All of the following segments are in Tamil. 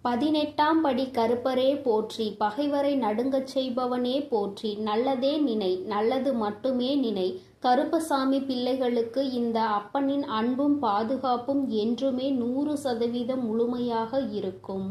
18ஆம் படி கருப்பரே போற்றி, பகைவரை நடுங்கச் செய்பவனே போற்றி, நல்லதே நினை, நல்லது மட்டுமே நினை. கருப்பசாமி பிள்ளைகளுக்கு இந்த அப்பனின் அன்பும் பாதுகாப்பும் என்றுமே 100% முழுமையாக இருக்கும்.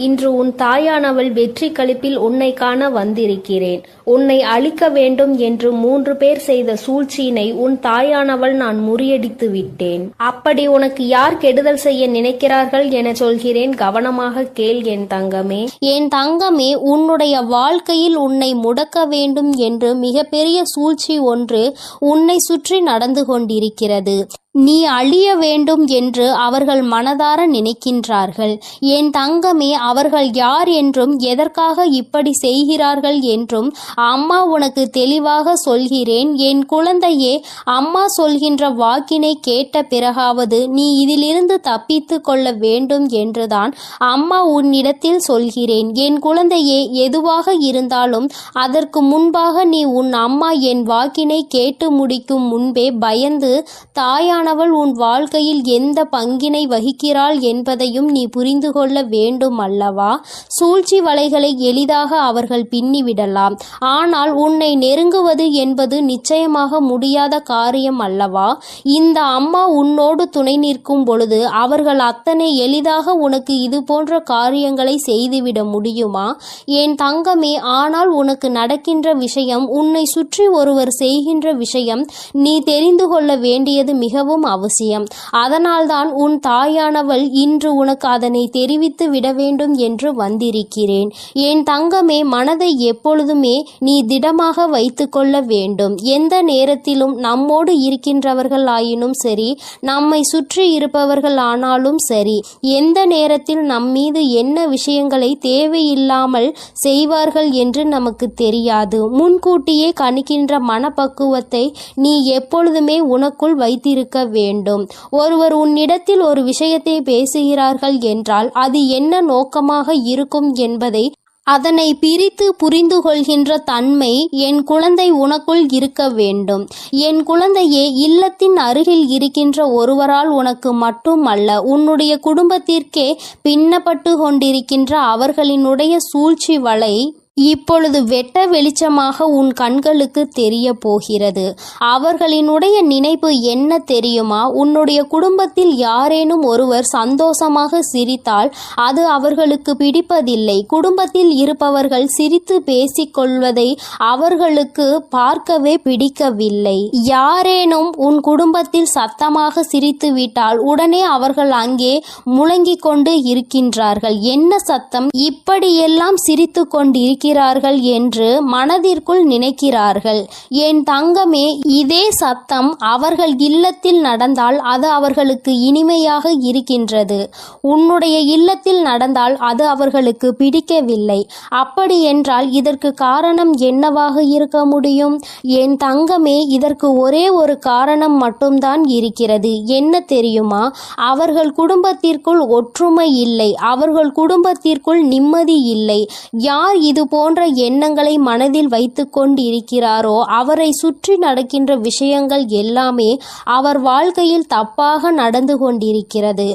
இன்று உன் தாயானவள் வெற்றி களிப்பில் உன்னை காண வந்திருக்கிறேன். உன்னை அழிக்க வேண்டும் என்று 3 பேர் செய்த சூழ்ச்சியினை உன் தாயானவள் நான் முறியடித்து விட்டேன். அப்படி உனக்கு யார் கெடுதல் செய்ய நினைக்கிறார்கள் என சொல்கிறேன், கவனமாக கேள் என் தங்கமே. என் தங்கமே, உன்னுடைய வாழ்க்கையில் உன்னை முடக்க வேண்டும் என்று மிகப்பெரிய சூழ்ச்சி ஒன்று உன்னை சுற்றி நடந்து கொண்டிருக்கிறது. நீ அழிய வேண்டும் என்று அவர்கள் மனதார நினைக்கின்றார்கள். என் தங்கமே, அவர்கள் யார் என்றும் எதற்காக இப்படி செய்கிறார்கள் என்றும் அம்மா உனக்கு தெளிவாக சொல்கிறேன். என் குழந்தையே, அம்மா சொல்கின்ற வாக்கினை கேட்ட பிறகாவது நீ இதிலிருந்து தப்பித்து கொள்ள வேண்டும் என்றுதான் அம்மா உன்னிடத்தில் சொல்கிறேன். என் குழந்தையே, எதுவாக இருந்தாலும் அதற்கு முன்பாக நீ உன் அம்மா என் வாக்கினை கேட்டு முடிக்கும் முன்பே பயந்து தாயானவள் உன் வாழ்க்கையில் எந்த பங்கினை வகிக்கிறாள் என்பதையும் நீ புரிந்து கொள்ள வேண்டும் அல்லவா? சூழ்ச்சி வலைகளை எளிதாக அவர்கள் பின்னிவிடலாம். ஆனால் உன்னை நெருங்குவது என்பது நிச்சயமாக முடியாத காரியம் அல்லவா? இந்த அம்மா உன்னோடு துணை நிற்கும் பொழுது அவர்கள் அத்தனை எளிதாக உனக்கு இது போன்ற காரியங்களை செய்துவிட முடியுமா என் தங்கமே? ஆனால் உனக்கு நடக்கின்ற விஷயம், உன்னை சுற்றி ஒருவர் செய்கின்ற விஷயம் நீ தெரிந்து கொள்ள வேண்டியது மிகவும் அவசியம். அதனால்தான் உன் தாயானவள் இன்று உனக்கு அதனை தெரிவித்து விட வேண்டும் என்று வந்திருக்கிறேன். என் தங்கமே, மனதை எப்பொழுதுமே நீ திடமாக வைத்து கொள்ள வேண்டும். எந்த நேரத்திலும் நம்மோடு இருக்கின்றவர்கள் ஆயினும் சரி, நம்மை சுற்றி இருப்பவர்கள் ஆனாலும் சரி, எந்த நேரத்தில் நம் மீது என்ன விஷயங்களை தேவையில்லாமல் செய்வார்கள் என்று நமக்கு தெரியாது. முன்கூட்டியே கணிக்கின்ற மனப்பக்குவத்தை நீ எப்பொழுதுமே உனக்குள் வைத்திருக்க வேண்டும். ஒருவர் உன்னிடத்தில் ஒரு விஷயத்தை பேசுகிறார்கள் என்றால் அது என்ன நோக்கமாக இருக்கும் என்பதை அதனை பிரித்து புரிந்து கொள்கின்ற தன்மை என் குழந்தை உனக்குள் இருக்க வேண்டும். என் குழந்தையே, இல்லத்தின் அருகில் இருக்கின்ற ஒருவரால் உனக்கு மட்டுமல்ல, உன்னுடைய குடும்பத்திற்கே பின்னப்பட்டு கொண்டிருக்கின்ற அவர்களினுடைய சூழ்ச்சி வலை இப்பொழுது வெட்ட வெளிச்சமாக உன் கண்களுக்கு தெரிய போகிறது. அவர்களினுடைய நினைப்பு என்ன தெரியுமா? உன்னுடைய குடும்பத்தில் யாரேனும் ஒருவர் சந்தோஷமாக சிரித்தால் அது அவர்களுக்கு பிடிப்பதில்லை. குடும்பத்தில் இருப்பவர்கள் சிரித்து பேசிக்கொள்வதை அவர்களுக்கு பார்க்கவே பிடிக்கவில்லை. யாரேனும் உன் குடும்பத்தில் சத்தமாக சிரித்து விட்டால் உடனே அவர்கள் அங்கே முழங்கிக் கொண்டு இருக்கின்றார்கள். என்ன சத்தம்? இப்படியெல்லாம் சிரித்து கொண்டிருக்கிறார்கள் என்று மனதிற்குள் நினைக்கிறார்கள். என் தங்கமே, இதே சத்தம் அவர்கள் இல்லத்தில் நடந்தால் அது அவர்களுக்கு இனிமையாக இருக்கின்றது. உன்னுடைய இல்லத்தில் நடந்தால் அது அவர்களுக்கு பிடிக்கவில்லை. அப்படி என்றால் இதற்கு காரணம் என்னவாக இருக்க முடியும்? என் தங்கமே, இதற்கு ஒரே ஒரு காரணம் மட்டும்தான் இருக்கிறது. என்ன தெரியுமா? அவர்கள் குடும்பத்திற்குள் ஒற்றுமை இல்லை. அவர்கள் குடும்பத்திற்குள் நிம்மதி இல்லை. யார் இது போன்ற எண்ணங்களை மனதில் வைத்து கொண்டு இருக்கிறாரோ அவரை சுற்றி நடக்கின்ற விஷயங்கள் எல்லாமே அவர் வாழ்க்கையில் தப்பாக நடந்து கொண்டிருக்கிறது.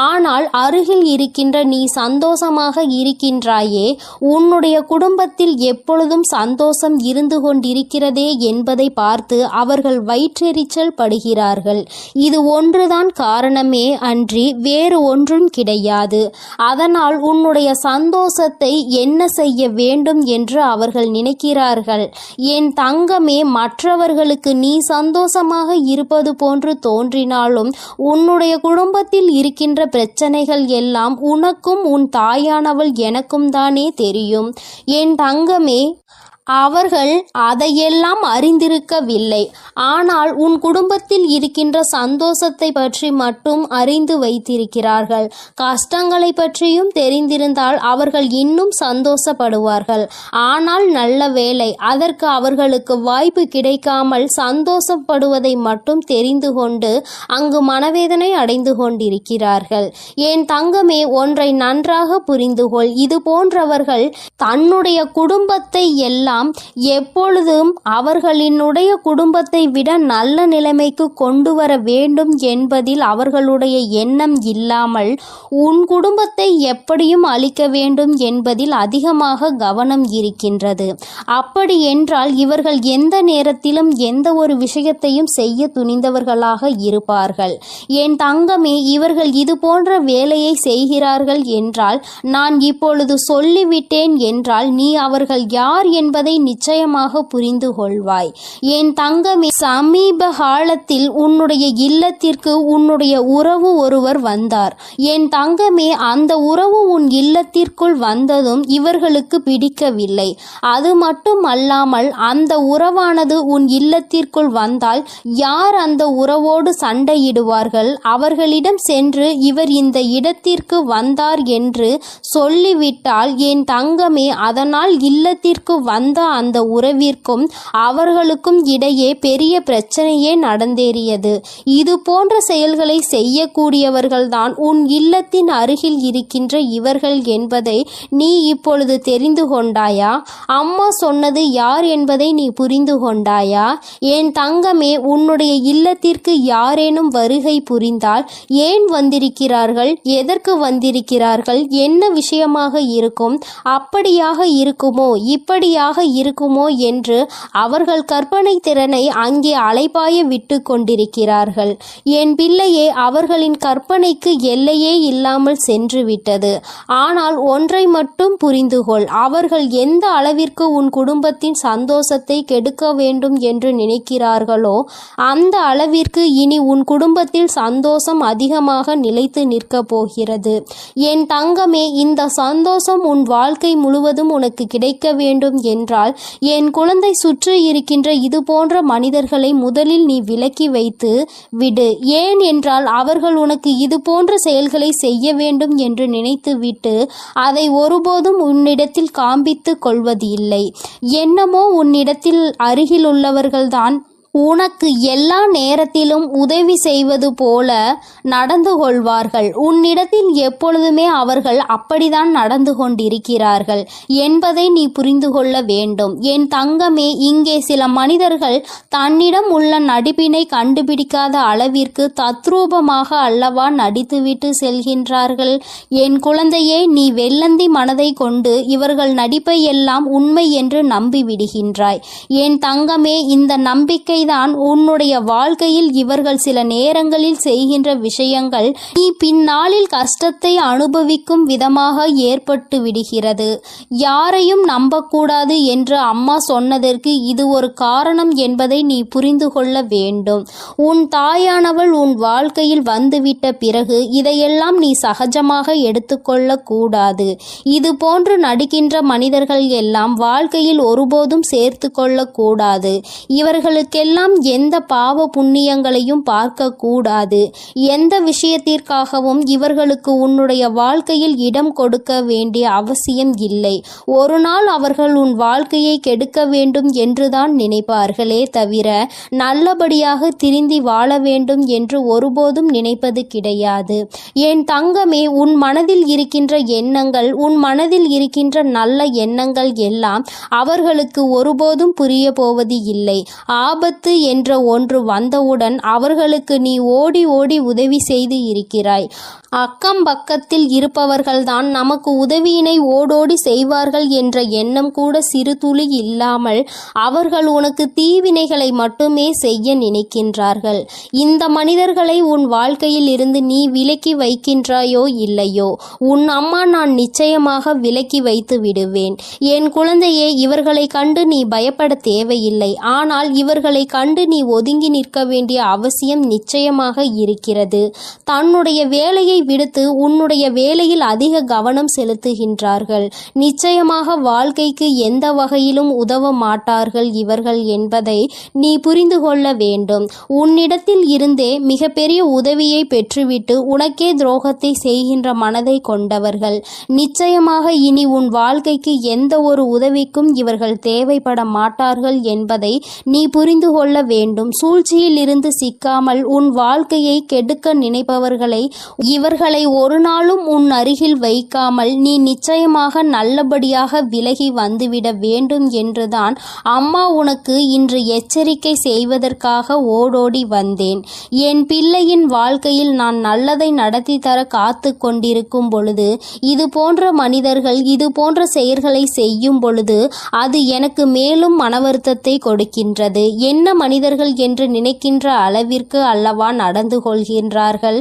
ஆனால் அருகில் இருக்கின்ற நீ சந்தோஷமாக இருக்கின்றாயே, உன்னுடைய குடும்பத்தில் எப்பொழுதும் சந்தோஷம் இருந்து கொண்டிருக்கிறதே என்பதை பார்த்து அவர்கள் வயிற்றெரிச்சல் படுகிறார்கள். இது ஒன்றுதான் காரணமே அன்றி வேறு ஒன்றும் கிடையாது. அதனால் உன்னுடைய சந்தோஷத்தை என்ன செய்ய வேண்டும் என்று அவர்கள் நினைக்கிறார்கள். என் தங்கமே, மற்றவர்களுக்கு நீ சந்தோஷமாக இருப்பது போன்று தோன்றினாலும் உன்னுடைய குடும்பத்தில் இருக்கின்ற பிரச்சனைகள் எல்லாம் உனக்கும் உன் தாயானவள் எனக்கும் தானே தெரியும். என் தங்கமே, அவர்கள் அதையெல்லாம் அறிந்திருக்கவில்லை. ஆனால் உன் குடும்பத்தில் இருக்கின்ற சந்தோஷத்தை பற்றி மட்டும் அறிந்து வைத்திருக்கிறார்கள். கஷ்டங்களை பற்றியும் தெரிந்திருந்தால் அவர்கள் இன்னும் சந்தோஷப்படுவார்கள். ஆனால் நல்ல வேளை, அதற்கு அவர்களுக்கு வாய்ப்பு கிடைக்காமல் சந்தோஷப்படுவதை மட்டும் தெரிந்து கொண்டு அங்கு மனவேதனை அடைந்து கொண்டிருக்கிறார்கள். என் தங்கமே, ஒன்றை நன்றாக புரிந்துகொள். இது போன்றவர்கள் தன்னுடைய குடும்பத்தை எல்லாம் எல்லாம் எப்பொழுதும் அவர்களினுடைய குடும்பத்தை விட நல்ல நிலைமைக்கு கொண்டு வர வேண்டும் என்பதில் அவர்களுடைய எண்ணம் இல்லாமல் உன் குடும்பத்தை எப்படியும் அழிக்க வேண்டும் என்பதில் அதிகமாக கவனம் இருக்கின்றது. அப்படி என்றால் இவர்கள் எந்த நேரத்திலும் எந்த ஒரு விஷயத்தையும் செய்ய துணிந்தவர்களாக இருப்பார்கள். என் தங்கமே, இவர்கள் இது போன்ற வேலையை செய்கிறார்கள் என்றால் நான் இப்பொழுது சொல்லிவிட்டேன் என்றால் நீ அவர்கள் யார் என்பதை நிச்சயமாக புரிந்து கொள்வாய். என் தங்கமே, சமீப காலத்தில் உன்னுடைய இல்லத்திற்கு உன்னுடைய உறவு ஒருவர் வந்தார். என் தங்கமே, அந்த உறவு உன் இல்லத்திற்குள் வந்ததும் இவர்களுக்கு பிடிக்கவில்லை. அது மட்டும் அல்லாமல் அந்த உறவானது உன் இல்லத்திற்குள் வந்தால் யார் அந்த உறவோடு சண்டையிடுவார்கள்? அவர்களிடம் சென்று இவர் இந்த இடத்திற்கு வந்தார் என்று சொல்லிவிட்டால் என் தங்கமே, அதனால் இல்லத்திற்கு வந்த அந்த உறவிற்கும் அவர்களுக்கும் இடையே பெரிய பிரச்சனையே நடந்தேறியது. இது போன்ற செயல்களை செய்யக்கூடியவர்கள்தான் உன் இல்லத்தின் அருகில் இருக்கின்ற இவர்கள் என்பதை நீ இப்பொழுது தெரிந்து கொண்டாயா? அம்மா சொன்னது யார் என்பதை நீ புரிந்து கொண்டாயா? என் தங்கமே, உன்னுடைய இல்லத்திற்கு யாரேனும் வருகை புரிந்தால் ஏன் வந்திருக்கிறார்கள், எதற்கு வந்திருக்கிறார்கள், என்ன விஷயமாக இருக்கும், அப்படியாக இருக்குமோ இப்படியாக இருக்குமோ என்று அவர்கள் கற்பனை திறனை அங்கே அலைபாய விட்டு கொண்டிருக்கிறார்கள். என் பிள்ளையே, அவர்களின் கற்பனைக்கு எல்லையே இல்லாமல் சென்று விட்டது. ஆனால் ஒன்றை மட்டும் புரிந்து கொள், அவர்கள் எந்த அளவிற்கு உன் குடும்பத்தின் சந்தோஷத்தை கெடுக்க வேண்டும் என்று நினைக்கிறார்களோ அந்த அளவிற்கு இனி உன் குடும்பத்தில் சந்தோஷம் அதிகமாக நிலைத்து நிற்கப் போகிறது. என் தங்கமே, இந்த சந்தோஷம் உன் வாழ்க்கை முழுவதும் உனக்கு கிடைக்க வேண்டும் என்றால் என் குழந்தை சுற்றி இருக்கின்ற இது போன்ற மனிதர்களை முதலில் நீ விலக்கி வைத்து விடு. ஏன் என்றால் அவர்கள் உனக்கு இது போன்ற செயல்களை செய்ய வேண்டும் என்று நினைத்துவிட்டு அதை ஒருபோதும் உன்னிடத்தில் காண்பித்து கொள்வது இல்லை. என்னமோ உன்னிடத்தில் அருகில் உள்ளவர்கள்தான் உனக்கு எல்லா நேரத்திலும் உதவி செய்வது போல நடந்து கொள்வார்கள். உன்னிடத்தில் எப்பொழுதுமே அவர்கள் அப்படித்தான் நடந்து கொண்டிருக்கிறார்கள் என்பதை நீ புரிந்து கொள்ள வேண்டும். என் தங்கமே, இங்கே சில மனிதர்கள் தன்னிடம் உள்ள நடிப்பினை கண்டுபிடிக்காத அளவிற்கு தத்ரூபமாக அல்லவா நடித்துவிட்டு செல்கின்றார்கள். என் குழந்தையே, நீ வெள்ளந்தி மனதை கொண்டு இவர்கள் நடிப்பை எல்லாம் உண்மை என்று நம்பி விடுகின்றாய். என் தங்கமே, இந்த நம்பிக்கை தான் உன்னுடைய வாழ்க்கையில் இவர்கள் சில நேரங்களில் செய்கின்ற விஷயங்கள் நீ பின்னாளில் கஷ்டத்தை அனுபவிக்கும் விதமாக ஏற்பட்டு விடுகிறது. யாரையும் நம்பக்கூடாது என்று அம்மா சொன்னதற்கு இது ஒரு காரணம் என்பதை நீ புரிந்து கொள்ள வேண்டும். உன் தாயானவள் உன் வாழ்க்கையில் வந்துவிட்ட பிறகு இதையெல்லாம் நீ சகஜமாக எடுத்துக்கொள்ள கூடாது. இது போன்று நடிக்கின்ற மனிதர்கள் எல்லாம் வாழ்க்கையில் ஒருபோதும் சேர்த்து கொள்ள கூடாது. இவர்களுக்கெல்லாம் எந்த பாவ புண்ணியங்களையும் பார்க்க கூடாது. எந்த விஷயத்திற்காகவும் இவர்களுக்கு உன்னுடைய வாழ்க்கையில் இடம் கொடுக்க வேண்டிய அவசியம் இல்லை. ஒரு நாள் அவர்கள் உன் வாழ்க்கையை கெடுக்க வேண்டும் என்றுதான் நினைப்பார்களே தவிர நல்லபடியாக திருந்தி வாழ வேண்டும் என்று ஒருபோதும் நினைப்பது கிடையாது. என் தங்கமே, உன் மனதில் இருக்கின்ற எண்ணங்கள், உன் மனதில் இருக்கின்ற நல்ல எண்ணங்கள் எல்லாம் அவர்களுக்கு ஒருபோதும் புரிய போவது இல்லை. ஆபத்து என்ற ஒன்று வந்தவுடன் அவர்களுக்கு நீ ஓடி ஓடி உதவி செய்து இருக்கிறாய். அக்கம் பக்கத்தில் இருப்பவர்கள்தான் நமக்கு உதவியினை ஓடோடி செய்வார்கள் என்ற எண்ணம் கூட சிறு துளி இல்லாமல் அவர்கள் உனக்கு தீவினைகளை மட்டுமே செய்ய நினைக்கின்றார்கள். இந்த மனிதர்களை உன் வாழ்க்கையில் இருந்து நீ விலக்கி வைக்கின்றாயோ இல்லையோ, உன் அம்மா நான் நிச்சயமாக விலக்கி வைத்து விடுவேன். என் குழந்தையே, இவர்களை கண்டு நீ பயப்பட தேவையில்லை. ஆனால் இவர்களை கண்டு நீ ஒதுங்கி நிற்க வேண்டிய அவசியம் நிச்சயமாக இருக்கிறது. தன்னுடைய வேலையை விடுத்து உன்னுடைய வேலையில் அதிக கவனம் செலுத்துகின்றார்கள். நிச்சயமாக வாழ்க்கைக்கு எந்த வகையிலும் உதவ மாட்டார்கள் இவர்கள் என்பதை நீ புரிந்து கொள்ள வேண்டும். உன்னிடத்தில் இருந்தே மிகப்பெரிய உதவியை பெற்றுவிட்டு உனக்கே துரோகத்தை செய்கின்ற மனதை கொண்டவர்கள். நிச்சயமாக இனி உன் வாழ்க்கைக்கு எந்த ஒரு உதவிக்கும் இவர்கள் தேவைப்பட மாட்டார்கள் என்பதை நீ புரிந்து கொள்ள கொள்ள வேண்டும். சூழ்ச்சியில் இருந்து சிக்காமல் உன் வாழ்க்கையை கெடுக்க நினைப்பவர்களை இவர்களை ஒரு நாளும் உன் அருகில் வைக்காமல் நீ நிச்சயமாக நல்லபடியாக விலகி வந்துவிட வேண்டும் என்றுதான் அம்மா உனக்கு இன்று எச்சரிக்கை செய்வதற்காக ஓடோடி வந்தேன். என் பிள்ளையின் வாழ்க்கையில் நான் நல்லதை நடத்தி தர காத்து கொண்டிருக்கும் பொழுது இது போன்ற மனிதர்கள் இது போன்ற செயல்களை செய்யும் பொழுது அது எனக்கு மேலும் மன வருத்தத்தை கொடுக்கின்றது. என்ன மனிதர்கள் என்று நினைக்கின்ற அளவிற்கு அல்லவா நடந்து கொள்கின்றார்கள்.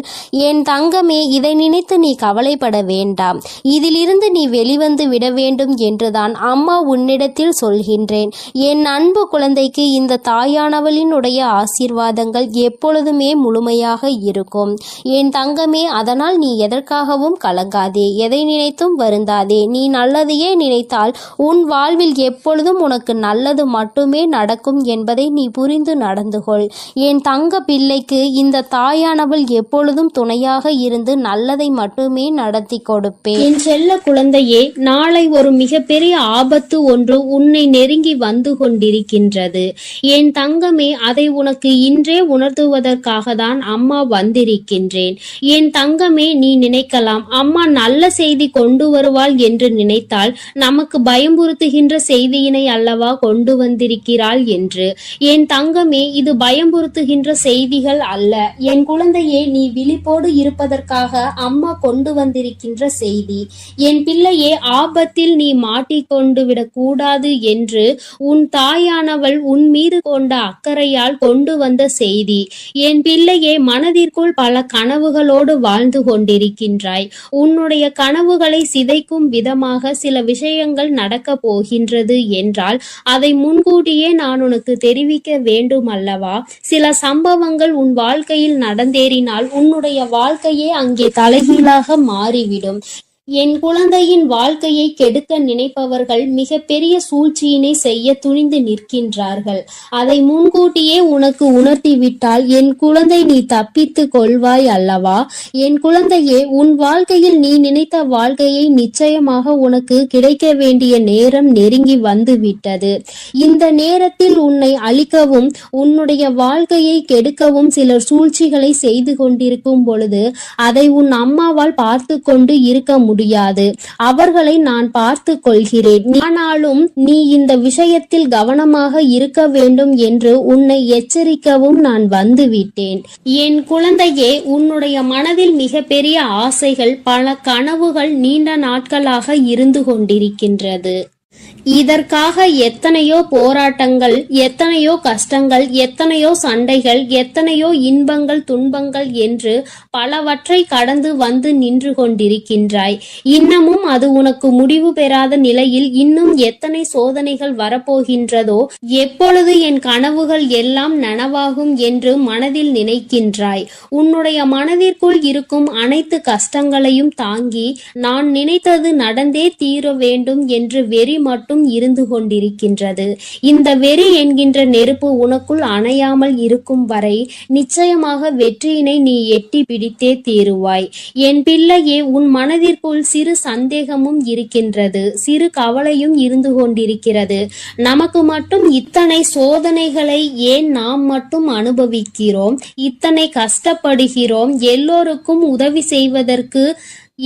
என் தங்கமே, இதை நினைத்து நீ கவலைப்பட வேண்டாம். இதிலிருந்து நீ வெளிவந்து விட வேண்டும் என்றுதான் அம்மா உன்னிடத்தில் சொல்கின்றேன். என் அன்பு குழந்தைக்கு இந்த தாயானவளினுடைய ஆசீர்வாதங்கள் எப்பொழுதுமே முழுமையாக இருக்கும். என் தங்கமே, அதனால் நீ எதற்காகவும் கலங்காதே, எதை நினைத்தும் வருந்தாதே. நீ நல்லதையே நினைத்தால் உன் வாழ்வில் எப்பொழுதும் உனக்கு நல்லது மட்டுமே நடக்கும் என்பதை நீ புரிந்து நடந்து கொள். என் தங்க பிள்ளைக்கு இந்த தாயானவள் எப்பொழுதும் துணையாக இருந்து நல்லதை மட்டுமே நடத்தி கொடுப்பேன். என் செல்ல குழந்தையே, நாளை ஒரு மிகப்பெரிய ஆபத்து ஒன்று உன்னை நெருங்கி வந்து கொண்டிருக்கின்றது. என் தங்கமே, அதை உனக்கு இன்றே உணர்த்துவதற்காக தான் அம்மா வந்திருக்கின்றேன். என் தங்கமே, நீ நினைக்கலாம் அம்மா நல்ல செய்தி கொண்டு வருவாள் என்று நினைத்தால் நமக்கு பயம்புறுத்துகின்ற செய்தியினை அல்லவா கொண்டு வந்திருக்கிறாள் என்று. என் தங்கமே, இது பயம்புறுத்துகின்ற செய்திகள் அல்ல. என் குழந்தையே, நீ விழிப்போடு இருப்பதற்காக அம்மா கொண்டு வந்திருக்கின்ற செய்தி. என் பிள்ளையே, ஆபத்தில் நீ மாட்டிக்கொண்டு விடக்கூடாது என்று உன் தாயானவள் உன் மீது கொண்ட அக்கறையால் கொண்டு வந்த செய்தி. என் பிள்ளையே, மனதிற்குள் பல கனவுகளோடு வாழ்ந்து கொண்டிருக்கின்றாய். உன்னுடைய கனவுகளை சிதைக்கும் விதமாக சில விஷயங்கள் நடக்க போகின்றது என்றால் அதை முன்கூட்டியே நான் உனக்கு தெரிவிக்க வேண்டும் அல்லவா? சில சம்பவங்கள் உன் வாழ்க்கையில் நடந்தேறினால் உன்னுடைய வாழ்க்கையே அங்கே தலைகீழாக மாறிவிடும். என் குழந்தையின் வாழ்க்கையை கெடுக்க நினைப்பவர்கள் மிக பெரிய சூழ்ச்சியினை செய்ய துணிந்து நிற்கின்றார்கள். அதை முன்கூட்டியே உனக்கு உணர்த்திவிட்டால் என் குழந்தை நீ தப்பித்து கொள்வாய் அல்லவா? என் குழந்தையே, உன் வாழ்க்கையில் நீ நினைத்த வாழ்க்கையை நிச்சயமாக உனக்கு கிடைக்க வேண்டிய நேரம் நெருங்கி வந்து விட்டது. இந்த நேரத்தில் உன்னை அழிக்கவும் உன்னுடைய வாழ்க்கையை கெடுக்கவும் சிலர் சூழ்ச்சிகளை செய்து கொண்டிருக்கும் பொழுது அதை உன் அம்மாவால் பார்த்து கொண்டு இருக்க முடியாது. அவர்களை நான் பார்த்து கொள்கிறேன். ஆனாலும் நீ இந்த விஷயத்தில் கவனமாக இருக்க வேண்டும் என்று உன்னை எச்சரிக்கவும் நான் வந்துவிட்டேன். என் குழந்தையே, உன்னுடைய மனதில் மிகப்பெரிய ஆசைகள், பல கனவுகள் நீண்ட நாட்களாக இருந்து கொண்டிருக்கின்றது. இதற்காக எத்தனையோ போராட்டங்கள், எத்தனையோ கஷ்டங்கள், எத்தனையோ சண்டைகள், எத்தனையோ இன்பங்கள், துன்பங்கள் என்று பலவற்றை கடந்து வந்து நின்று கொண்டிருக்கின்றாய். இன்னமும் அது உனக்கு முடிவு பெறாத நிலையில் இன்னும் எத்தனை சோதனைகள் வரப்போகின்றதோ, எப்பொழுது என் கனவுகள் எல்லாம் நனவாகும் என்று மனதில் நினைக்கின்றாய். உன்னுடைய மனதிற்குள் இருக்கும் அனைத்து கஷ்டங்களையும் தாங்கி நான் நினைத்தது நடந்தே தீர வேண்டும் என்று வெறி மட்டும் இருந்து கொண்டிருக்கின்றது. இந்த வெறி என்கின்ற நெருப்பு உனக்குள் அணையாமல் இருக்கும் வரை நிச்சயமாக வெற்றியினை நீ எட்டி பிடித்தே தீருவாய். என் பிள்ளையே, உன் மனதிற்குள் சிறு சந்தேகமும் இருக்கின்றது, சிறு கவலையும் இருந்து கொண்டிருக்கிறது. நமக்கு மட்டும் இத்தனை சோதனைகளை ஏன் நாம் மட்டும் அனுபவிக்கிறோம், இத்தனை கஷ்டப்படுகிறோம், எல்லோருக்கும் உதவி செய்வதற்கு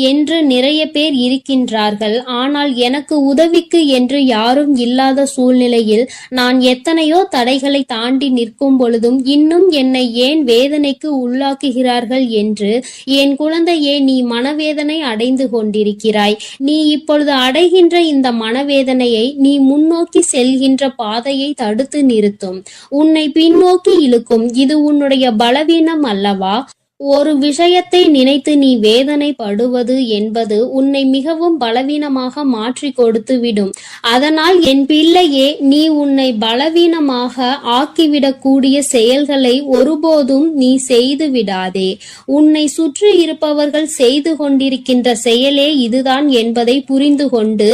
என்று நிறைய பேர் இருக்கின்றார்கள். ஆனால் எனக்கு உதவிக்கு என்று யாரும் இல்லாத சூழ்நிலையில் நான் எத்தனையோ தடைகளை தாண்டி நிற்கும் பொழுதும் இன்னும் என்னை ஏன் வேதனைக்கு உள்ளாக்குகிறார்கள் என்று என் குழந்தையே, நீ மனவேதனை அடைந்து கொண்டிருக்கிறாய். நீ இப்பொழுது அடைகின்ற இந்த மனவேதனையை நீ முன்னோக்கி செல்கின்ற பாதையை தடுத்து நிறுத்தும், உன்னை பின்னோக்கி இழுக்கும். இது உன்னுடைய பலவீனம் அல்லவா? ஒரு விஷயத்தை நினைத்து நீ வேதனைப்படுவது என்பது உன்னை மிகவும் பலவீனமாக மாற்றி கொடுத்துவிடும். அதனால் என் பிள்ளையே, நீ உன்னை பலவீனமாக ஆக்கிவிடக்கூடிய செயல்களை ஒருபோதும் நீ செய்து விடாதே. உன்னை சுற்றி இருப்பவர்கள் செய்து கொண்டிருக்கின்ற செயலே இதுதான் என்பதை புரிந்து கொண்டு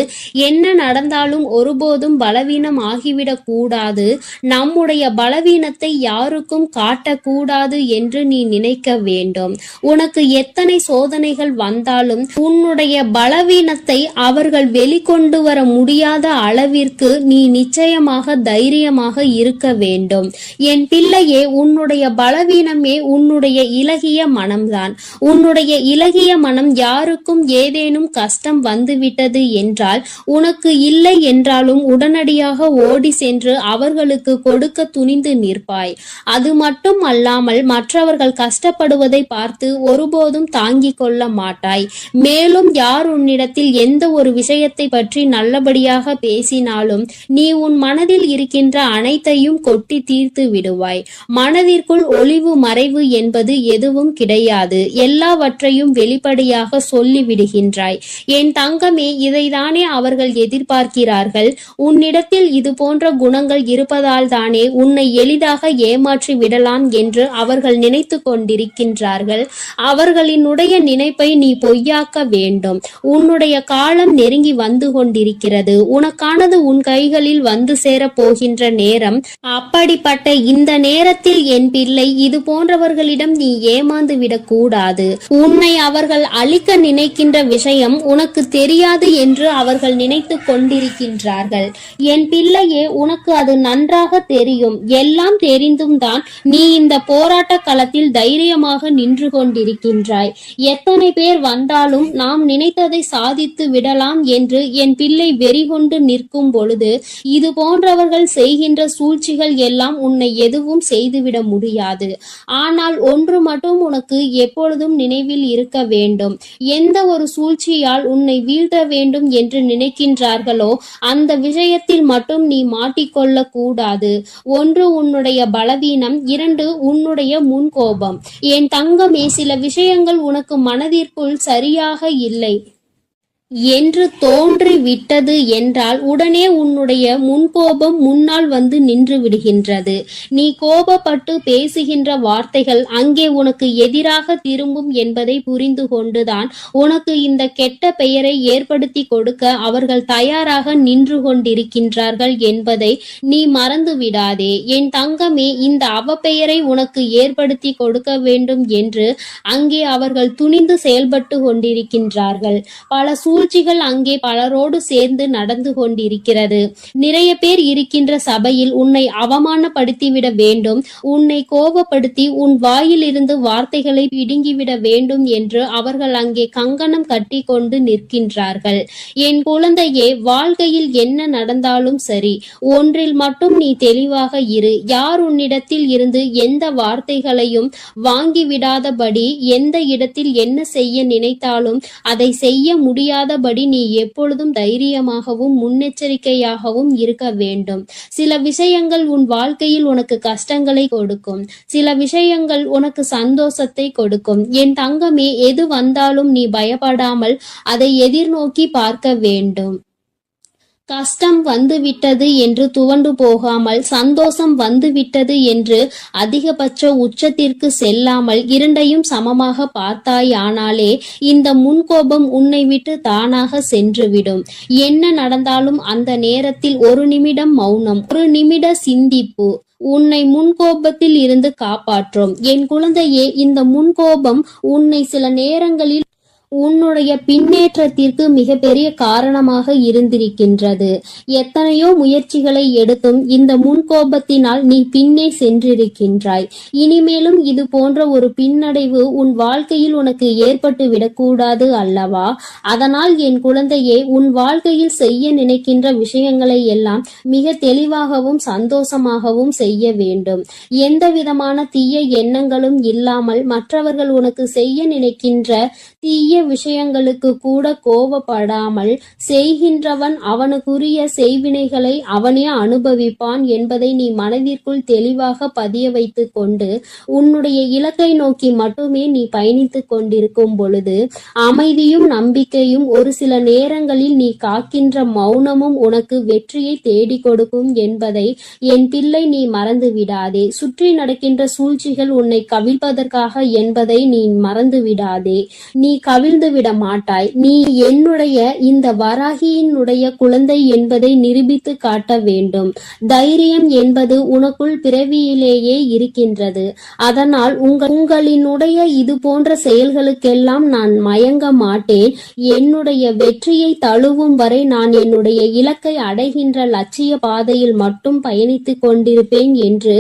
என்ன நடந்தாலும் ஒருபோதும் பலவீனம் ஆகிவிடக் கூடாது, நம்முடைய பலவீனத்தை யாருக்கும் காட்டக்கூடாது என்று நீ நினைக்க வேண்டும். உனக்கு எத்தனை சோதனைகள் வந்தாலும் உன்னுடைய பலவீனத்தை அவர்கள் வெளிக்கொண்டு வர முடியாத அளவிற்கு நீ நிச்சயமாக தைரியமாக இருக்க வேண்டும். என் பிள்ளையே, உன்னுடைய பலவீனமே உன்னுடைய இலகிய மனம்தான். உன்னுடைய இலகிய மனம் யாருக்கும் ஏதேனும் கஷ்டம் வந்துவிட்டது என்றால், உனக்கு இல்லை என்றாலும் உடனடியாக ஓடி சென்று அவர்களுக்கு கொடுக்க துணிந்து நிற்பாய். அது மட்டும் அல்லாமல் மற்றவர்கள் கஷ்டப்படுவதை பார்த்து ஒருபோதும் தாங்கிக் கொள்ள மாட்டாய். மேலும் யார் உன்னிடத்தில் எந்த ஒரு விஷயத்தை பற்றி நல்லபடியாக பேசினாலும் நீ உன் மனதில் இருக்கின்ற அனைத்தையும் கொட்டி தீர்த்து விடுவாய். மனதிற்குள் ஒளிவு மறைவு என்பது எதுவும் கிடையாது. எல்லாவற்றையும் வெளிப்படையாக சொல்லி விடுகின்றாய். என் தங்கமே, இதைதானே அவர்கள் எதிர்பார்க்கிறார்கள். உன்னிடத்தில் இது போன்ற குணங்கள் இருப்பதால் தானே உன்னை எளிதாக ஏமாற்றி விடலாம் என்று அவர்கள் நினைத்து கொண்டிருக்கின்றார்கள். அவர்களினுடைய நினைப்பை நீ பொய்யாக்க வேண்டும். உன்னுடைய காலம் நெருங்கி வந்து கொண்டிருக்கிறது. உனக்கானது உன் கைகளில் வந்து சேர போகின்ற நேரம். அப்படிப்பட்ட இந்த நேரத்தில் என் பிள்ளை, இது போன்றவர்களிடம் நீ ஏமாந்து விடக்கூடாது. உன்னை அவர்கள் அழிக்க நினைக்கின்ற விஷயம் உனக்கு தெரியாது என்று அவர்கள் நினைத்து கொண்டிருக்கின்றார்கள். என் பிள்ளையே, உனக்கு அது நன்றாக தெரியும். எல்லாம் தெரிந்தும் தான் நீ இந்த போராட்ட களத்தில் தைரியமாக நின்று கொண்டிருக்கின்றாய். எத்தனை பேர் வந்தாலும் நாம் நினைத்ததை சாதித்து விடலாம் என்று என் பிள்ளை வெறிகொண்டு நிற்கும் பொழுது இது போன்றவர்கள் செய்கின்ற சூழ்ச்சிகள் எல்லாம் உன்னை எதுவும் செய்துவிட முடியாது. ஆனால் ஒன்று மட்டும் உனக்கு எப்பொழுதும் நினைவில் இருக்க வேண்டும். எந்த ஒரு சூழ்ச்சியால் உன்னை வீழ்த்த வேண்டும் என்று நினைக்கின்றார்களோ அந்த விஷயத்தில் மட்டும் நீ மாட்டிக்கொள்ள கூடாது. ஒன்று உன்னுடைய பலவீனம், இரண்டு உன்னுடைய முன்கோபம். என் தங்கமே, சில விஷயங்கள் உனக்கு மனதிற்குள் சரியாக இல்லை என்று தோன்றி விட்டது என்றால் உடனே உன்னுடைய முன்கோபம் முன்னால் வந்து நின்று விடுகின்றது. நீ கோபப்பட்டு பேசுகின்ற வார்த்தைகள் அங்கே உனக்கு எதிராக திரும்பும் என்பதை புரிந்து கொண்டுதான் உனக்கு இந்த கெட்ட பெயரை ஏற்படுத்தி கொடுக்க அவர்கள் தயாராக நின்று கொண்டிருக்கின்றார்கள் என்பதை நீ மறந்து விடாதே. என் தங்கமே, இந்த அவப்பெயரை உனக்கு ஏற்படுத்தி கொடுக்க வேண்டும் என்று அங்கே அவர்கள் துணிந்து செயல்பட்டு கொண்டிருக்கின்றார்கள். பல சூழ்ச்சிகள் அங்கே பலரோடு சேர்ந்து நடந்து கொண்டிருக்கிறது. நிறைய பேர் இருக்கின்ற சபையில் உன்னை அவமானப்படுத்திவிட வேண்டும், உன்னை கோபப்படுத்தி உன் வாயிலிருந்து வார்த்தைகளை பிடுங்கிவிட வேண்டும் என்று அவர்கள் அங்கே கங்கணம் கட்டி கொண்டு நிற்கின்றார்கள். என் குழந்தையே, வாழ்க்கையில் என்ன நடந்தாலும் சரி, ஒன்றில் மட்டும் நீ தெளிவாக இரு. யார் உன்னிடத்தில் இருந்து எந்த வார்த்தைகளையும் வாங்கிவிடாதபடி, எந்த இடத்தில் என்ன செய்ய நினைத்தாலும் அதை செய்ய முடியாதபடி நீ எப்பொழுதும் தைரியமாகவும் முன்னெச்சரிக்கையாகவும் இருக்க வேண்டும். சில விஷயங்கள் உன் வாழ்க்கையில் உனக்கு கஷ்டங்களை கொடுக்கும், சில விஷயங்கள் உனக்கு சந்தோஷத்தை கொடுக்கும். என் தங்கமே, எது வந்தாலும் நீ பயப்படாமல் அதை எதிர்நோக்கி பார்க்க வேண்டும். கஷ்டம் வந்துவிட்டது என்று துவண்டு போகாமல், சந்தோஷம் வந்துவிட்டது என்று அதிகபட்ச உச்சத்திற்கு செல்லாமல் இரண்டையும் சமமாக பார்த்தாயானாலே இந்த முன்கோபம் உன்னை விட்டு தானாக சென்றுவிடும். என்ன நடந்தாலும் அந்த நேரத்தில் ஒரு நிமிடம் மௌனம், ஒரு நிமிட சிந்திப்பு உன்னை முன்கோபத்தில் இருந்து காப்பாற்றும். என் குழந்தையே, இந்த முன்கோபம் உன்னை சில நேரங்களில் உன்னுடைய பின்னேற்றத்திற்கு மிகப்பெரிய காரணமாக இருந்திருக்கின்றது. எத்தனையோ முயற்சிகளை எடுத்தும் இந்த முன்கோபத்தினால் நீ பின்னே சென்றிருக்கின்றாய். இனிமேலும் இது போன்ற ஒரு பின்னடைவு உன் வாழ்க்கையில் உனக்கு ஏற்பட்டு விடக்கூடாது அல்லவா? அதனால் என் குழந்தையே, உன் வாழ்க்கையில் செய்ய நினைக்கின்ற விஷயங்களை எல்லாம் மிக தெளிவாகவும் சந்தோஷமாகவும் செய்ய வேண்டும். எந்த விதமான தீய எண்ணங்களும் இல்லாமல் மற்றவர்கள் உனக்கு செய்ய நினைக்கின்ற தீய விஷயங்களுக்கு கூட கோபப்படாமல் செய்கின்றவன் அவனுக்குரிய செய்வினைகளை அவனே அனுபவிப்பான் என்பதை நீ மனதிற்குள் தெளிவாக பதிய வைத்து கொண்டு உன்னுடைய இலக்கை நோக்கி மட்டுமே நீ பயணித்துக் கொண்டிருக்கும் பொழுது அமைதியும் நம்பிக்கையும் ஒரு சில நேரங்களில் நீ காக்கின்ற மௌனமும் உனக்கு வெற்றியை தேடி கொடுக்கும் என்பதை என் பிள்ளை நீ மறந்து விடாதே. சுற்றி நடக்கின்ற சூழ்ச்சிகள் உன்னை கவிழ்ப்பதற்காக என்பதை நீ மறந்து விடாதே. நீ வீழ்ந்துவிட மாட்டாய். நீ என்னுடைய இந்த வராகியினுடைய குழந்தை என்பதை நிரூபித்து காட்ட வேண்டும். தைரியம் என்பது உனக்குள் பிறவியிலேயே இருக்கின்றது. அதனால் உங்களினுடைய இது போன்ற செயல்களுக்கெல்லாம் நான் மயங்க மாட்டேன். என்னுடைய வெற்றியை தழுவும் வரை நான் என்னுடைய இலக்கை அடைகின்ற லட்சிய பாதையில் மட்டும் பயணித்துக் கொண்டிருப்பேன் என்று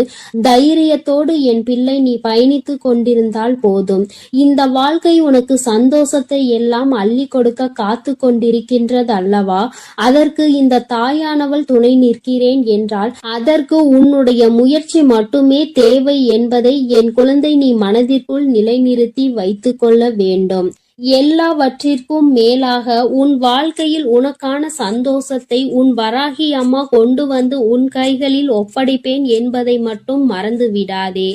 தைரியத்தோடு என் பிள்ளை நீ பயணித்துக் கொண்டிருந்தால் போதும். இந்த வாழ்க்கை உனக்கு சந்தோஷத்தை எல்லாம் அள்ளி கொடுக்க காத்து கொண்டிருக்கின்றது அல்லவா? அதற்கு இந்த தாயானவள் துணை நிற்கிறேன் என்றால் அதற்கு உன்னுடைய முயற்சி மட்டுமே தேவை என்பதை என் குழந்தை நீ மனதிற்குள் நிலைநிறுத்தி வைத்துக் கொள்ள வேண்டும். எல்லாவற்றிற்கும் மேலாக உன் வாழ்க்கையில் உனக்கான சந்தோஷத்தை உன் வராகி அம்மா கொண்டு வந்து உன் கைகளில் ஒப்படைப்பேன் என்பதை மட்டும் மறந்து விடாதே.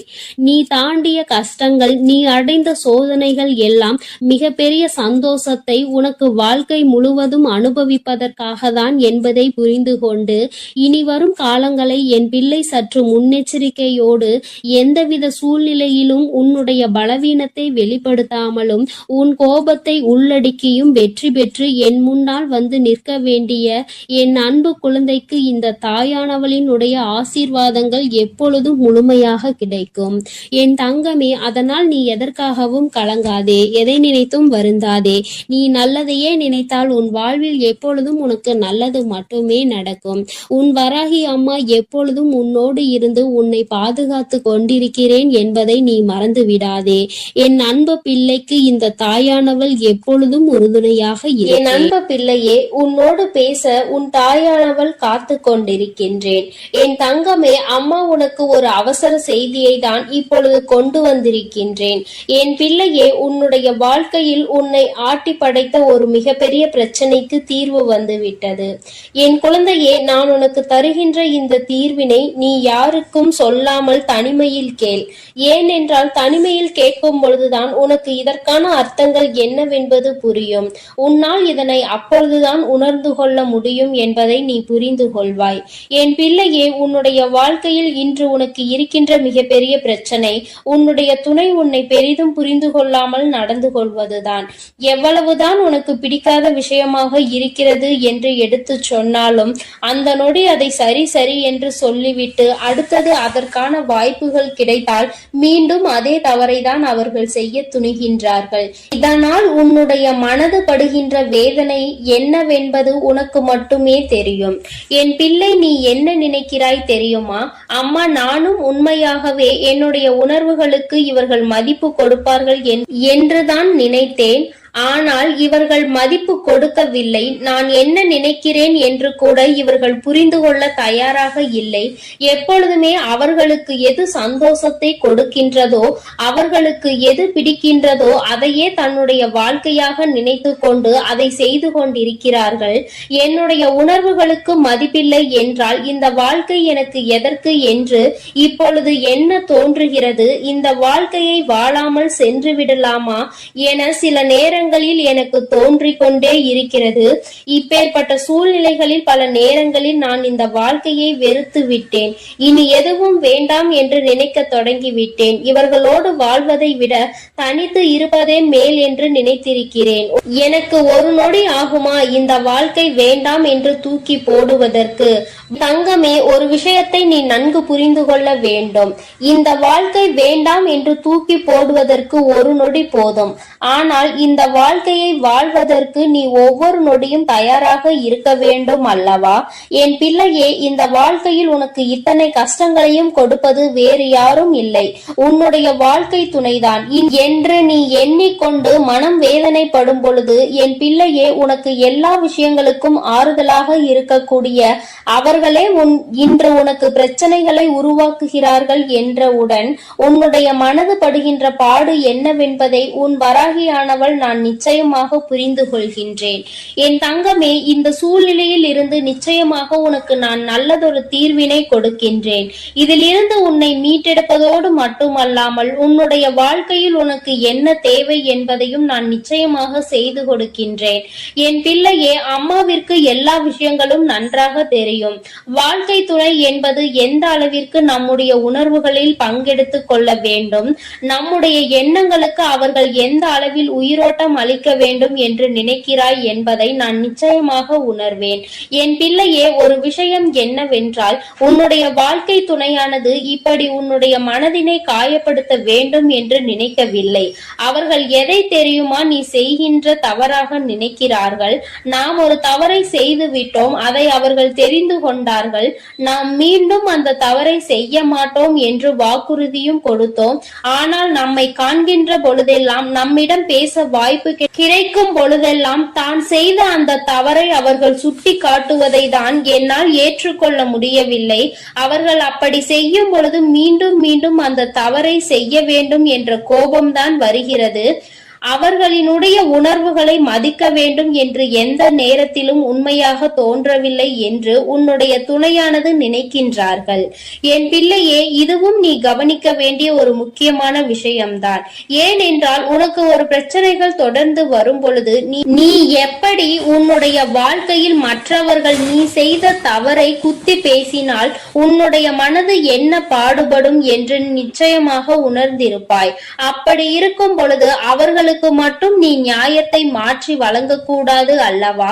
நீ தாண்டிய கஷ்டங்கள், நீ அடைந்த சோதனைகள் எல்லாம் மிகப்பெரிய சந்தோஷத்தை உனக்கு வாழ்க்கை முழுவதும் அனுபவிப்பதற்காக தான் என்பதை புரிந்து கொண்டு இனி வரும் காலங்களை என் பிள்ளை சற்று முன்னெச்சரிக்கையோடு எந்தவித சூழ்நிலையிலும் உன்னுடைய பலவீனத்தை வெளிப்படுத்தாமலும் உன் கோபத்தை உள்ளடக்கியும் வெற்றி பெற்று என் முன்னால் வந்து நிற்க வேண்டிய என் அன்பு குழந்தைக்கு இந்த தாயானவளினுடைய ஆசீர்வாதங்கள் எப்பொழுதும் முழுமையாக கிடைக்கும். என் தங்கமே, அதனால் நீ எதற்காகவும் கலங்காதே, எதை நினைத்தும் வருந்தாதே. நீ நல்லதையே நினைத்தால் உன் வாழ்வில் எப்பொழுதும் உனக்கு நல்லது மட்டுமே நடக்கும். உன் வராகி அம்மா எப்பொழுதும் உன்னோடு இருந்து உன்னை பாதுகாத்து கொண்டிருக்கிறேன் என்பதை நீ மறந்து விடாதே. என் அன்பு பிள்ளைக்கு இந்த தாயானவள் எப்பொழுதும் உறுதுணையாக இரு. என் அன்பு பிள்ளையே, உன்னோடு பேச உன் தாயானவள் காத்து கொண்டிருக்கின்றேன். என் தங்கமே, அம்மா உனக்கு ஒரு அவசர செய்தியை தான் இப்பொழுது கொண்டு வந்திருக்கின்றேன். என் பிள்ளையே, உன்னுடைய வாழ்க்கையில் உன்னை ஆட்டி படைத்த ஒரு மிகப்பெரிய பிரச்சனைக்கு தீர்வு வந்துவிட்டது. என் குழந்தையே, நான் உனக்கு தருகின்ற இந்த தீர்வினை நீ யாருக்கும் சொல்லாமல் தனிமையில் கேள். ஏனென்றால் தனிமையில் கேட்கும் பொழுதுதான் உனக்கு இதற்கான அர்த்தங்கள் என்னவென்பது புரியும். உன்னால் இதனை அப்பொழுதுதான் உணர்ந்து கொள்ள முடியும் என்பதை நீ புரிந்து கொள்வாய். என் பிள்ளையே, உன்னுடைய வாழ்க்கையில் இன்று உனக்கு இருக்கின்ற மிகப்பெரிய பிரச்சனை உன்னுடைய துணை உன்னை பெரிதும் புரிந்து கொள்ளாமல் நடந்து கொள்வதுதான். எவ்வளவுதான் உனக்கு பிடிக்காத விஷயமாக இருக்கிறது என்று எடுத்து சொன்னாலும் அந்த நொடி அதை சரி சரி என்று சொல்லிவிட்டு அடுத்தது அதற்கான வாய்ப்புகள் கிடைத்தால் மீண்டும் அதே தவறை தான் அவர்கள் செய்ய துணிகின்றார்கள். இதனால் உன்னுடைய மனது படுகின்ற வேதனை என்னவென்பது உனக்கு மட்டுமே தெரியும். என் பிள்ளை, நீ என்ன நினைக்கிறாய் தெரியுமா? அம்மா, நானும் உண்மையாகவே என்னுடைய உணர்வுகளுக்கு இவர்கள் மதிப்பு கொடுப்பார்கள் என்றுதான் நினைத்தேன். ஆனால் இவர்கள் மதிப்பு கொடுக்கவில்லை. நான் என்ன நினைக்கிறேன் என்று கூட இவர்கள் புரிந்து கொள்ள தயாராக இல்லை. எப்பொழுதுமே அவர்களுக்கு எது சந்தோஷத்தை கொடுக்கின்றதோ, அவர்களுக்கு எது பிடிக்கின்றதோ அதையே தன்னுடைய வாழ்க்கையாக நினைத்து கொண்டு அதை செய்து கொண்டிருக்கிறார்கள். என்னுடைய உணர்வுகளுக்கு மதிப்பில்லை என்றால் இந்த வாழ்க்கை எனக்கு எதற்கு என்று இப்பொழுது என்ன தோன்றுகிறது? இந்த வாழ்க்கையை வாழாமல் சென்று விடலாமா என சில நேரங்களில் எனக்கு தோன்றிக் கொண்டே இருக்கிறது. இப்பேற்பட்ட சூழ்நிலைகளில் பல நேரங்களில் நான் இந்த வாழ்க்கையை வெறுத்து விட்டேன். இனி எதுவும் வேண்டாம் என்று நினைக்க தொடங்கிவிட்டேன். இவர்களோடு வாழ்வதை விட தனித்து இருப்பதே மேல் என்று நினைத்திருக்கிறேன். எனக்கு ஒரு நொடி ஆகுமா இந்த வாழ்க்கை வேண்டாம் என்று தூக்கி போடுவதற்கு? தங்கமே, ஒரு விஷயத்தை நீ நன்கு புரிந்து கொள்ள வேண்டும். இந்த வாழ்க்கை வேண்டாம் என்று தூக்கி போடுவதற்கு ஒரு நொடி போதும். ஆனால் இந்த வாழ்க்கையை வாழ்வதற்கு நீ ஒவ்வொரு நொடியும் தயாராக இருக்க வேண்டும் அல்லவா? என் பிள்ளையே, இந்த வாழ்க்கையில் உனக்கு இத்தனை கஷ்டங்களையும் கொடுப்பது வேறு யாரும் இல்லை, உன்னுடைய வாழ்க்கை துணைதான் என்று நீ எண்ணிக்கொண்டு மனம் வேதனைப்படும் பொழுது என் பிள்ளையே, உனக்கு எல்லா விஷயங்களுக்கும் ஆறுதலாக இருக்கக்கூடிய அவர்களே இன்று உனக்கு பிரச்சனைகளை உருவாக்குகிறார்கள் என்றவுடன் உன்னுடைய மனது படுகின்ற பாடு என்னவென்பதை உன் வராகியானவள் நான் நிச்சயமாக புரிந்து கொள்கின்றேன். என் தங்கமே, இந்த சூழ்நிலையில் இருந்து நிச்சயமாக உனக்கு நான் நல்லதொரு தீர்வினை கொடுக்கின்றேன். இதிலிருந்து உன்னை மீட்டெடுப்பதோடு மட்டுமல்லாமல் உன்னுடைய வாழ்க்கையில் உனக்கு என்ன தேவை என்பதையும் நான் நிச்சயமாக செய்து கொடுக்கின்றேன். என் பிள்ளையே, அம்மாவிற்கு எல்லா விஷயங்களும் நன்றாக தெரியும். வாழ்க்கை துணை என்பது எந்த அளவிற்கு நம்முடைய உணர்வுகளில் பங்கெடுத்துக் கொள்ள வேண்டும், நம்முடைய எண்ணங்களுக்கு அவர்கள் எந்த அளவில் உயிரோட்டம் பாடம் அளிக்க வேண்டும் என்று நினைக்கிறாய் என்பதை நான் நிச்சயமாக உணர்வேன். என் பிள்ளையே, ஒரு விஷயம் என்னவென்றால், உன்னுடைய வாழ்க்கை துணையானது இப்படி உன்னுடைய மனதினை காயப்படுத்த வேண்டும் என்று நினைக்கவில்லை. அவர்கள் எதை தெரியுமா நீ செய்கின்ற தவறாக நினைக்கிறார்கள். நாம் ஒரு தவறை செய்து விட்டோம், அதை அவர்கள் தெரிந்து கொண்டார்கள். நாம் மீண்டும் அந்த தவறை செய்ய மாட்டோம் என்று வாக்குறுதியும் கொடுத்தோம். ஆனால் நம்மை காண்கின்ற பொழுதெல்லாம், நம்மிடம் பேச வாய்ப்பு கிடைக்கும் பொழுதெல்லாம் தான் செய்த அந்த தவறை அவர்கள் சுட்டி காட்டுவதை தான் என்னால் ஏற்றுக்கொள்ள முடியவில்லை. அவர்கள் அப்படி செய்யும் பொழுது மீண்டும் மீண்டும் அந்த தவறை செய்ய வேண்டும் என்ற கோபம்தான் வருகிறது. அவர்களினுடைய உணர்வுகளை மதிக்க வேண்டும் என்று எந்த நேரத்திலும் உண்மையாக தோன்றவில்லை என்று உன்னுடைய துணையானது நினைக்கின்றார்கள். என் பிள்ளையே, இதுவும் நீ கவனிக்க வேண்டிய ஒரு முக்கியமான விஷயம்தான். ஏனென்றால் உனக்கு ஒரு பிரச்சனைகள் தொடர்ந்து வரும் பொழுது நீ எப்படி உன்னுடைய வாழ்க்கையில் மற்றவர்கள் நீ செய்த தவறை குத்தி பேசினால் உன்னுடைய மனது என்ன பாடுபடும் என்று நிச்சயமாக உணர்ந்திருப்பாய். அப்படி இருக்கும் பொழுது அவர்களுக்கு மட்டும் நீ நியாயத்தை மாற்றி வழங்கக்கூடாது அல்லவா?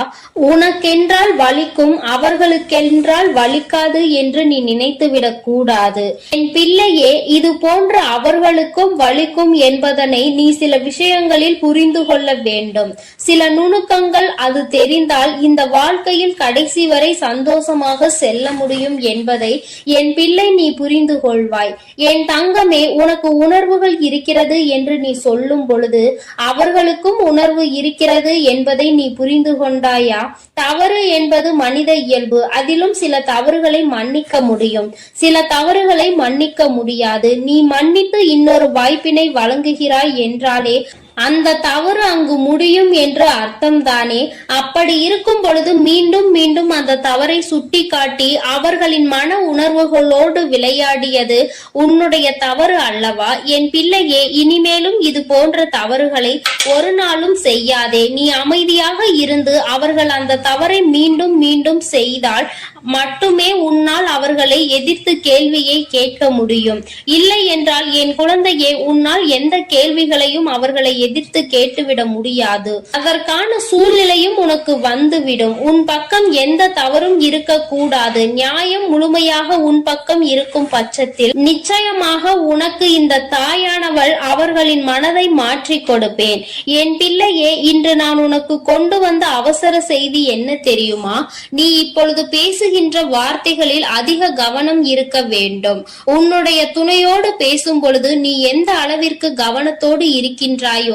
உனக்கென்றால் வலிக்கும், அவர்களுக்கென்றால் வலிக்காது என்று நீ நினைத்துவிடக் கூடாது. என் பிள்ளையே, இது போன்ற அவர்களுக்கும் வலிக்கும் என்பதனை நீ சில விஷயங்களில் புரிந்து கொள்ள வேண்டும். சில நுணுக்கங்கள் அது தெரிந்தால் இந்த வாழ்க்கையில் கடைசி வரை சந்தோஷமாக செல்ல முடியும் என்பதை என் பிள்ளை நீ புரிந்து கொள்வாய். என் தங்கமே, உனக்கு உணர்வுகள் இருக்கிறது என்று நீ சொல்லும் பொழுது அவர்களுக்கும் உணர்வு இருக்கிறது என்பதை நீ புரிந்து கொண்டாயா? தவறு என்பது மனித இயல்பு. அதிலும் சில தவறுகளை மன்னிக்க முடியும், சில தவறுகளை மன்னிக்க முடியாது. நீ மன்னித்து இன்னொரு வாய்ப்பினை வழங்குகிறாய் என்றாலே அந்த தவறு அங்கு முடியும் என்று அர்த்தம்தானே? அப்படி இருக்கும் பொழுது மீண்டும் மீண்டும் அந்த தவறை சுட்டி காட்டி அவர்களின் மன உணர்வுகளோடு விளையாடியது உன்னுடைய தவறு அல்லவா? என் பிள்ளையே, இனிமேலும் இது போன்ற தவறுகளை ஒரு நாளும் செய்யாதே. நீ அமைதியாக இருந்து அவர்கள் அந்த தவறை மீண்டும் மீண்டும் செய்தால் மட்டுமே உன்னால் அவர்களை எதிர்த்து கேள்வியை கேட்க முடியும். இல்லை என்றால் என் குழந்தையே, உன்னால் எந்த கேள்விகளையும் அவர்களை எதிர்த்து கேட்டுவிட முடியாது. அதற்கான சூழ்நிலையும் உனக்கு வந்துவிடும். உன் பக்கம் எந்த தவறும் இருக்க கூடாது. நியாயம் முழுமையாக உன் பக்கம் இருக்கும் பட்சத்தில் நிச்சயமாக உனக்கு இந்த தாயானவள் அவர்களின் மனதை மாற்றி கொடுப்பேன். என் பிள்ளையே, இன்று நான் உனக்கு கொண்டு வந்த அவசர செய்தி என்ன தெரியுமா? நீ இப்பொழுது பேசுகின்ற வார்த்தைகளில் அதிக கவனம் இருக்க வேண்டும். உன்னுடைய துணையோடு பேசும் பொழுது நீ எந்த அளவிற்கு கவனத்தோடு இருக்கின்றாயோ,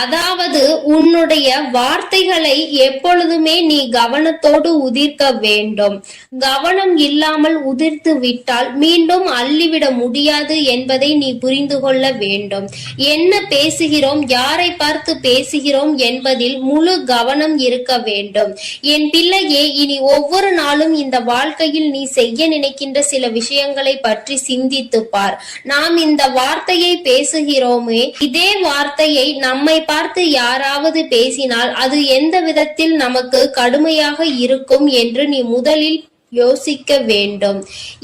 அதாவது உன்னுடைய வார்த்தைகளை எப்பொழுதுமே நீ கவனத்தோடு உதிர்க்க வேண்டும். கவனம் இல்லாமல் உதிர்த்து விட்டால் மீண்டும் அள்ளிவிட முடியாது என்பதை நீ புரிந்து கொள்ள வேண்டும். என்ன பேசுகிறோம், யாரை பார்த்து பேசுகிறோம் என்பதில் முழு கவனம் இருக்க வேண்டும். என் பிள்ளையே, இனி ஒவ்வொரு நாளும் இந்த வாழ்க்கையில் நீ செய்ய நினைக்கின்ற சில விஷயங்களை பற்றி சிந்தித்து பார். நாம் இந்த வார்த்தையை பேசுகிறோமே, இதே வார்த்தையை நம்மை பார்த்து யாராவது பேசினால் அது எந்த விதத்தில் நமக்கு கடுமையாக இருக்கும் என்று நீ முதலில் யோசிக்க வேண்டும்.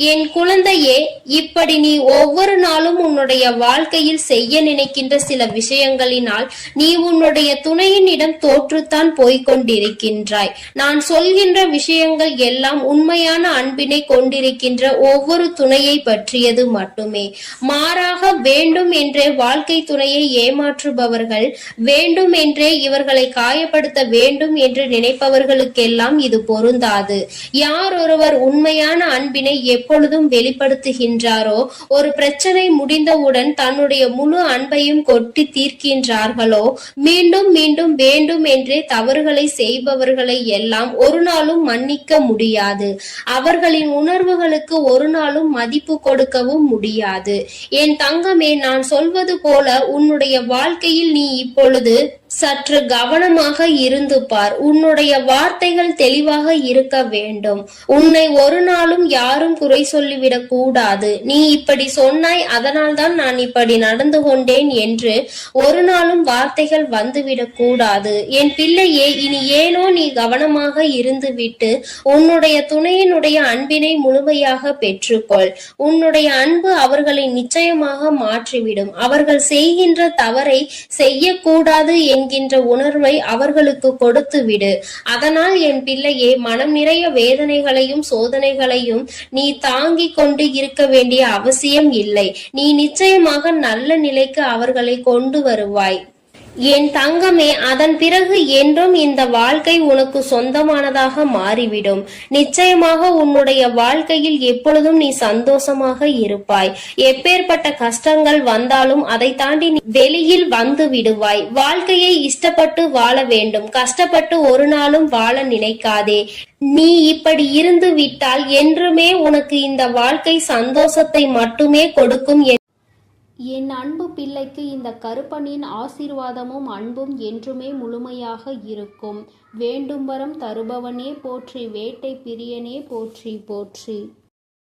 என் குழந்தையே, இப்படி நீ ஒவ்வொரு நாளும் உன்னுடைய வாழ்க்கையில் செய்ய நினைக்கின்ற சில விஷயங்களினால் நீ உன்னுடைய துணையினிடம் தோற்றுத்தான் போய்கொண்டிருக்கின்றாய். நான் சொல்கின்ற விஷயங்கள் எல்லாம் உண்மையான அன்பினை கொண்டிருக்கின்ற ஒவ்வொரு துணையை பற்றியது மட்டுமே. மாறாக வேண்டும் என்றே வாழ்க்கை துணையை ஏமாற்றுபவர்கள், வேண்டும் என்றே இவர்களை காயப்படுத்த வேண்டும் என்று நினைப்பவர்களுக்கெல்லாம் இது பொருந்தாது. யார் ஒருவர் உண்மையான அன்பினை எப்பொழுதும் வெளிப்படுத்துகின்றாரோ, ஒரு பிரச்சனை முடிந்தவுடன் தன்னுடைய முழு அன்பையும் கொட்டி தீர்க்கின்றார்களோ, மீண்டும் மீண்டும் வேண்டும் என்றே தவறுகளை செய்பவர்களை எல்லாம் ஒரு நாளும் மன்னிக்க முடியாது. அவர்களின் உணர்வுகளுக்கு ஒரு நாளும் மதிப்பு கொடுக்கவும் முடியாது. என் தங்கமே, நான் சொல்வது போல உன்னுடைய வாழ்க்கையில் நீ இப்பொழுது சற்று கவனமாக இருந்து பார். உன்னுடைய வார்த்தைகள் தெளிவாக இருக்க வேண்டும். உன்னை ஒரு நாளும் யாரும் குறை சொல்லிவிடக் கூடாது. நீ இப்படி சொன்னாய், அதனால் தான் நான் இப்படி நடந்து கொண்டேன் என்று ஒரு நாளும் வார்த்தைகள் வந்துவிடக் கூடாது. என் பிள்ளையே, இனி ஏனோ நீ கவனமாக இருந்து விட்டு உன்னுடைய துணையினுடைய அன்பினை முழுமையாக பெற்றுக்கொள். உன்னுடைய அன்பு அவர்களை நிச்சயமாக மாற்றிவிடும். அவர்கள் செய்கின்ற தவறை செய்யக்கூடாது என்கின்ற உணர்வை அவர்களுக்கு கொடுத்து விடு. அதனால் என் பிள்ளையே, மனம் நிறைய வேதனைகளையும் சோதனைகளையும் நீ தாங்கிக் கொண்டு இருக்க வேண்டிய அவசியம் இல்லை. நீ நிச்சயமாக நல்ல நிலைக்கு அவர்களை கொண்டு வருவாய் என் தங்கமே. அதன் பிறகு என்றும் இந்த வாழ்க்கை உனக்கு சொந்தமானதாக மாறிவிடும். நிச்சயமாக உன்னுடைய வாழ்க்கையில் எப்பொழுதும் நீ சந்தோஷமாக இருப்பாய். எப்பேற்பட்ட கஷ்டங்கள் வந்தாலும் அதை தாண்டி நீ வெளியில் வந்து விடுவாய். வாழ்க்கையை இஷ்டப்பட்டு வாழ வேண்டும், கஷ்டப்பட்டு ஒரு நாளும் வாழ நினைக்காதே. நீ இப்படி இருந்து விட்டால் என்றுமே உனக்கு இந்த வாழ்க்கை சந்தோஷத்தை மட்டுமே கொடுக்கும். என் அன்பு பிள்ளைக்கு இந்த கருப்பனின் ஆசீர்வாதமும் அன்பும் என்றுமே முழுமையாக இருக்கும். வேண்டும் வரம் தருபவனே போற்றி, வேட்டை பிரியனே போற்றி போற்றி.